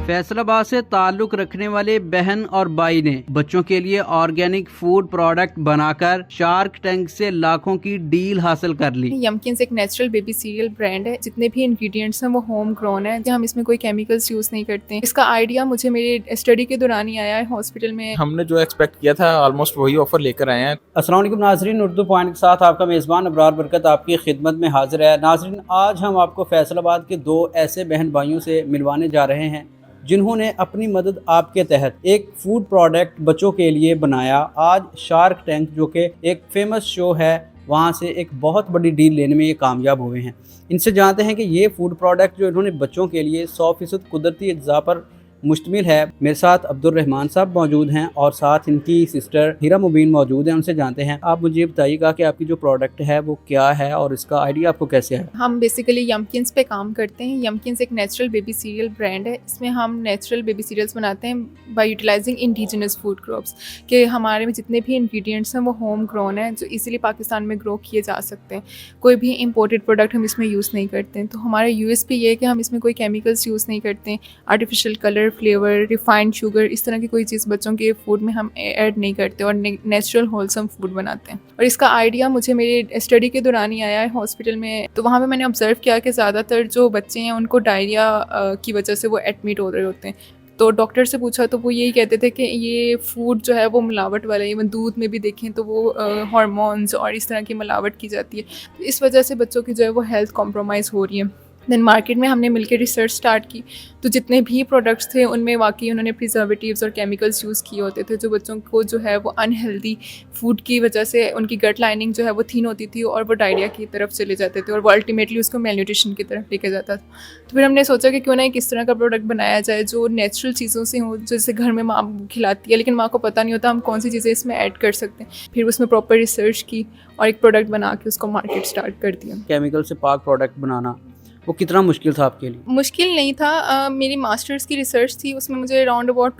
फैसलाबाद से ताल्लुक रखने वाले बहन और भाई ने बच्चों के लिए ऑर्गेनिक फूड प्रोडक्ट बनाकर शार्क टैंक से लाखों की डील हासिल कर ली। यमकिंस एक नेचुरल बेबी सीरियल ब्रांड है। जितने भी इंग्रेडिएंट्स हैं वो होम ग्रोन है। हम इसमें कोई केमिकल्स यूज नहीं करते। इसका आइडिया मुझे मेरे स्टडी के दौरान ही आया है हॉस्पिटल में। हमने जो एक्सपेक्ट किया था ऑलमोस्ट वही ऑफर लेकर आए हैं। अस्सलाम वालेकुम नाजरीन, उर्दू पॉइंट के साथ आपका मेज़बान अबरार बरकत आपकी खिदमत में हाजिर है। नाजरीन, आज हम आपको फैसलाबाद के दो ऐसे बहन भाइयों से मिलवाने जा रहे हैं जिन्होंने अपनी मदद आपके तहत एक फूड प्रोडक्ट बच्चों के लिए बनाया। आज शार्क टैंक जो कि एक फेमस शो है, वहाँ से एक बहुत बड़ी डील लेने में ये कामयाब हुए हैं। इनसे जानते हैं कि ये फूड प्रोडक्ट जो इन्होंने बच्चों के लिए 100% कुदरती अज्जा पर मुश्तमिल है। मेरे साथ अब्दुल रहमान साहब मौजूद हैं और साथ इनकी सिस्टर हीरा मुबीन मौजूद हैं। उनसे जानते हैं, आप मुझे बताइएगा कि आपकी जो प्रोडक्ट है वो क्या है और इसका आइडिया आपको कैसे है। हम बेसिकली यमकिंस पे काम करते हैं। यमकिंस एक नेचुरल बेबी सीरियल ब्रांड है। इसमें हम नेचुरल बेबी सीरियल्स बनाते हैं by utilising indigenous food crops के हमारे में जितने भी इंग्रेडिएंट्स हैं वो होम ग्रोन है, जो इजीली पाकिस्तान में ग्रो किए जा सकते हैं। कोई भी इंपोर्टेड प्रोडक्ट हम इसमें यूज़ नहीं करते हैं। तो हमारा यूएसपी ये है कि हम इसमें कोई केमिकल्स यूज़ नहीं करते हैं, artificial colour, flavour, refined sugar, इस तरह की कोई चीज़ बच्चों के फूड में हम ऐड नहीं करते और नेचुरल होलसम फूड बनाते हैं। और इसका आइडिया मुझे मेरे स्टडी के दौरान ही आया है हॉस्पिटल में। तो वहाँ पे मैंने ऑब्जर्व किया कि ज़्यादातर जो बच्चे हैं उनको डायरिया की वजह से वो एडमिट हो रहे होते हैं। तो डॉक्टर से पूछा तो वो यही कहते थे कि ये फूड जो है वो मिलावट वाला है। इवन दूध में भी देखें तो वो हार्मोन्स और इस तरह की मिलावट की जाती है। तो इस वजह से बच्चों की जो है वो हेल्थ कॉम्प्रोमाइज़ हो रही है। देन मार्केट में हमने मिलकर रिसर्च स्टार्ट की, तो जितने भी प्रोडक्ट्स थे उनमें वाकई उन्होंने प्रिजर्वेटिव्स और केमिकल्स यूज़ किए होते थे, जो बच्चों को जो है वो अनहेल्दी फूड की वजह से उनकी गट लाइनिंग जो है वो थिन होती थी और वो डायरिया की तरफ चले जाते थे और वो अल्टीमेटली उसको मेलन्यूट्रिशन की तरफ लेके जाता था। तो फिर हमने सोचा कि क्यों ना एक इस तरह का प्रोडक्ट बनाया जाए जो नेचुरल चीज़ों से हो, जैसे घर में माँ खिलाती है लेकिन माँ को पता नहीं होता हम कौन सी चीज़ें इसमें ऐड कर सकते हैं। फिर उसमें प्रॉपर रिसर्च की और एक प्रोडक्ट बना के उसको मार्केट स्टार्ट कर दिया। केमिकल से पाक प्रोडक्ट बनाना वो कितना मुश्किल था आपके लिए? मुश्किल नहीं था। मेरी मास्टर्स की रिसर्च थी, उसमें मुझे अराउंड अबाउट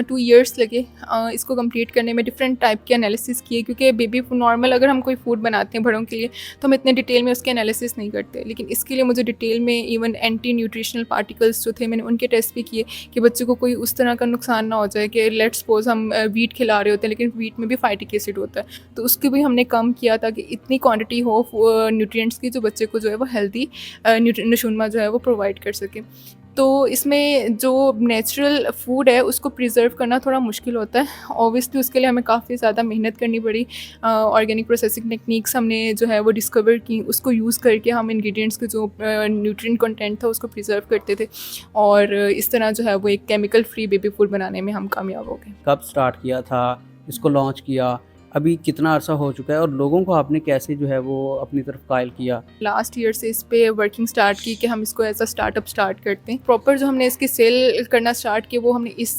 2 ईयर्स लगे इसको कंप्लीट करने में। डिफरेंट टाइप के एनालिसिस किए, क्योंकि बेबी नॉर्मल अगर हम कोई फूड बनाते हैं बड़ों के लिए तो हम इतने डिटेल में उसके एनालिसिस नहीं करते, लेकिन इसके लिए मुझे डिटेल में इवन एंटी न्यूट्रिशनल पार्टिकल्स जो थे मैंने उनके टेस्ट भी किए कि बच्चों को कोई उस तरह का नुकसान ना हो जाए कि लेट्स सपोज हम वीट खिला रहे होते हैं लेकिन वीट में भी फाइटिक एसिड होता है, तो उसको भी हमने कम किया ताकि इतनी क्वान्टिटी हो न्यूट्रिएंट्स की जो बच्चे को जो है वो हेल्दी नशूनमा जो है वो प्रोवाइड कर सके। तो इसमें जो नेचुरल फूड है उसको प्रिजर्व करना थोड़ा मुश्किल होता है। ऑब्वियसली उसके लिए हमें काफ़ी ज़्यादा मेहनत करनी पड़ी। ऑर्गेनिक प्रोसेसिंग टेक्निक्स हमने जो है वो डिस्कवर की, उसको यूज़ करके हम इंग्रेडिएंट्स के जो न्यूट्रिएंट कंटेंट था उसको प्रिजर्व करते थे और इस तरह जो है वो एक केमिकल फ्री बेबी फूड बनाने में हम कामयाब हो गए। कब स्टार्ट किया था, इसको लॉन्च किया, अभी कितना अरसा हो चुका है और लोगों को आपने कैसे जो है वो अपनी तरफ कायल किया? लास्ट ईयर से इस पे वर्किंग स्टार्ट की कि हम इसको एज अ स्टार्टअप स्टार्ट करते हैं। प्रॉपर जो हमने इसकी सेल करना स्टार्ट की वो हमने इस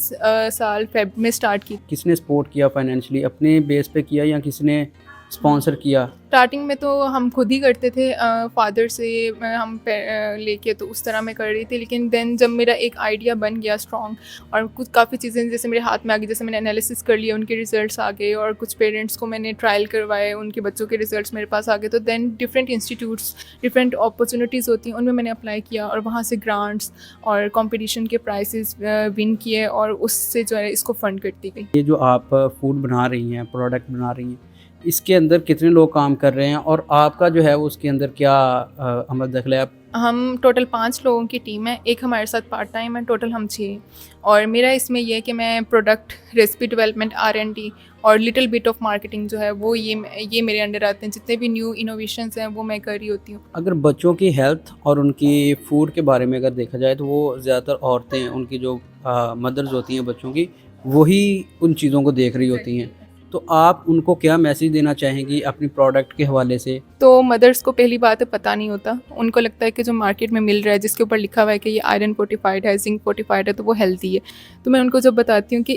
साल फेब में स्टार्ट की। किसने सपोर्ट किया फाइनेंशियली? अपने बेस पे किया या किसी ने स्पॉन्सर किया? स्टार्टिंग में तो हम खुद ही करते थे, फादर से हम लेके तो उस तरह मैं कर रही थी, लेकिन देन जब मेरा एक आइडिया बन गया स्ट्रॉन्ग और कुछ काफ़ी चीज़ें जैसे मेरे हाथ में आ गई, जैसे मैंने एनालिसिस कर लिया, उनके रिजल्ट्स आ गए और कुछ पेरेंट्स को मैंने ट्रायल करवाए, उनके बच्चों के रिजल्ट्स मेरे पास आ गए, तो then different institutes, different opportunities होती हैं, उनमें मैंने अप्लाई किया और वहाँ से ग्रांट्स और कॉम्पिटिशन के प्राइजेस विन किए और उससे जो है इसको फंड करती गई। ये जो आप फूड बना रही हैं, प्रोडक्ट बना रही हैं, इसके अंदर कितने लोग काम कर रहे हैं और आपका जो है वो उसके अंदर क्या अमल दखल है? हम टोटल 5 लोगों की टीम है, एक हमारे साथ पार्ट टाइम है, टोटल हम 6। और मेरा इसमें यह है कि मैं प्रोडक्ट, रेसिपी डेवलपमेंट, R&D और लिटिल बिट ऑफ मार्केटिंग जो है वो ये मेरे अंडर आते हैं। जितने भी न्यू इनोवेशंस हैं वो मैं कर रही होती हूँ। अगर बच्चों की हेल्थ और उनकी फूड के बारे में अगर देखा जाए तो वो ज़्यादातर औरतें, उनकी जो मदर्स होती हैं बच्चों की, वही उन चीज़ों को देख रही होती हैं। तो आप उनको क्या मैसेज देना चाहेंगी अपनी प्रोडक्ट के हवाले से? तो मदर्स को पहली बात है पता नहीं होता, उनको लगता है कि जो मार्केट में मिल रहा है जिसके ऊपर लिखा हुआ है कि ये आयरन फोर्टिफाइड है, जिंक फोर्टिफाइड है, तो वो हेल्दी है। तो मैं उनको जब बताती हूँ कि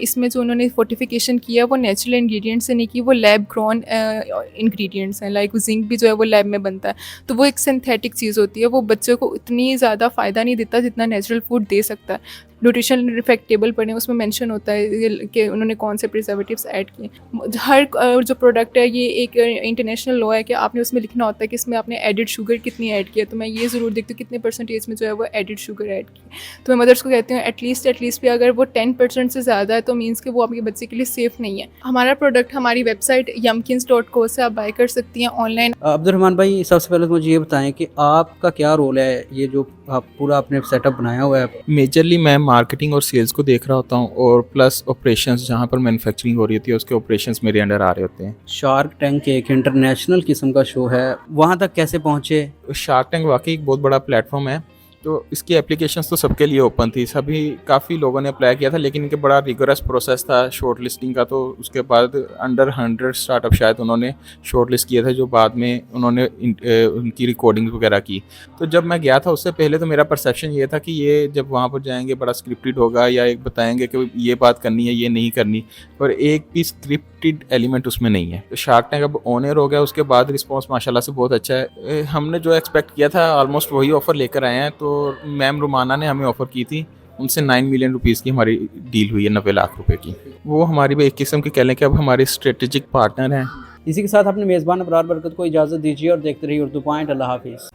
इसमें जो उन्होंने फोर्टिफिकेशन किया वो नेचुरल इंग्रेडिएंट्स से नहीं की, वो लैब ग्रोन इंग्रेडिएंट्स हैं। लाइक जिंक भी जो है वो लैब में बनता है, तो वो एक सिंथेटिक चीज़ होती है, वो बच्चों को इतनी ज़्यादा फ़ायदा नहीं देता जितना नेचुरल फूड दे सकता है। न्यूट्रिशन फैक्ट टेबल पढ़ें, उसमें मेंशन होता है कि उन्होंने कौन से प्रिजर्वेटिव्स ऐड किए। हर जो प्रोडक्ट है ये एक इंटरनेशनल लॉ है कि आपने उसमें लिखना होता है कि इसमें आपने एडिड शुगर कितनी ऐड किया। तो मैं ये ज़रूर देखती हूँ कितने परसेंटेज में जो है वो एडिड शुगर ऐड की। तो मैं मदर्स को कहती हूँ एटलीस्ट भी अगर वो 10% से ज़्यादा है तो मीन्स कि वो आपके बच्चे के लिए सेफ़ नहीं है। हमारा प्रोडक्ट हमारी वेबसाइट yumkins.co से आप बाय कर सकती हैं ऑनलाइन। अब्दुलरहमान भाई, सबसे पहले तो मुझे ये बताएं कि आपका क्या रोल है, ये जो आप पूरा आपने सेटअप बनाया हुआ है। मेजरली मैं मार्केटिंग और सेल्स को देख रहा होता हूँ और प्लस ऑपरेशंस, जहाँ पर मैन्युफैक्चरिंग हो रही होती है उसके ऑपरेशंस मेरे अंडर आ रहे होते हैं। शार्क टैंक एक इंटरनेशनल किस्म का शो है, वहाँ तक कैसे पहुँचे? शार्क टैंक वाकई एक बहुत बड़ा प्लेटफॉर्म है। तो इसकी एप्लीकेशंस तो सबके लिए ओपन थी, सभी काफ़ी लोगों ने अप्लाई किया था, लेकिन इनके बड़ा रिगरस प्रोसेस था शॉर्ट लिस्टिंग का। तो उसके बाद अंडर 100 स्टार्टअप शायद उन्होंने शॉर्ट लिस्ट किया था, जो बाद में उन्होंने उनकी रिकॉर्डिंग वगैरह की। तो जब मैं गया था उससे पहले तो मेरा परसेप्शन ये था कि ये जब वहाँ पर जाएंगे बड़ा स्क्रिप्टेड होगा, या एक बताएंगे कि ये बात करनी है ये नहीं करनी, और एक भी स्क्रिप्टेड एलिमेंट उसमें नहीं है। तो शार्क टैंक अब ऑनर हो गया, उसके बाद रिस्पॉन्स माशाल्लाह से बहुत अच्छा है। हमने जो एक्सपेक्ट किया था ऑलमोस्ट वही ऑफ़र लेकर आए हैं। तो मैम रुमाना ने हमें ऑफ़र की थी, उनसे 9 मिलियन रुपीज़ की हमारी डील हुई है, 90 लाख रुपए की। वो हमारी भी एक किस्म की कह लें कि अब हमारे स्ट्रेटेजिक पार्टनर हैं। इसी के साथ अपने मेज़बान अबरार बरकत को इजाज़त दीजिए और देखते रहिए उर्दू पॉइंट। अल्लाह हाफिज़।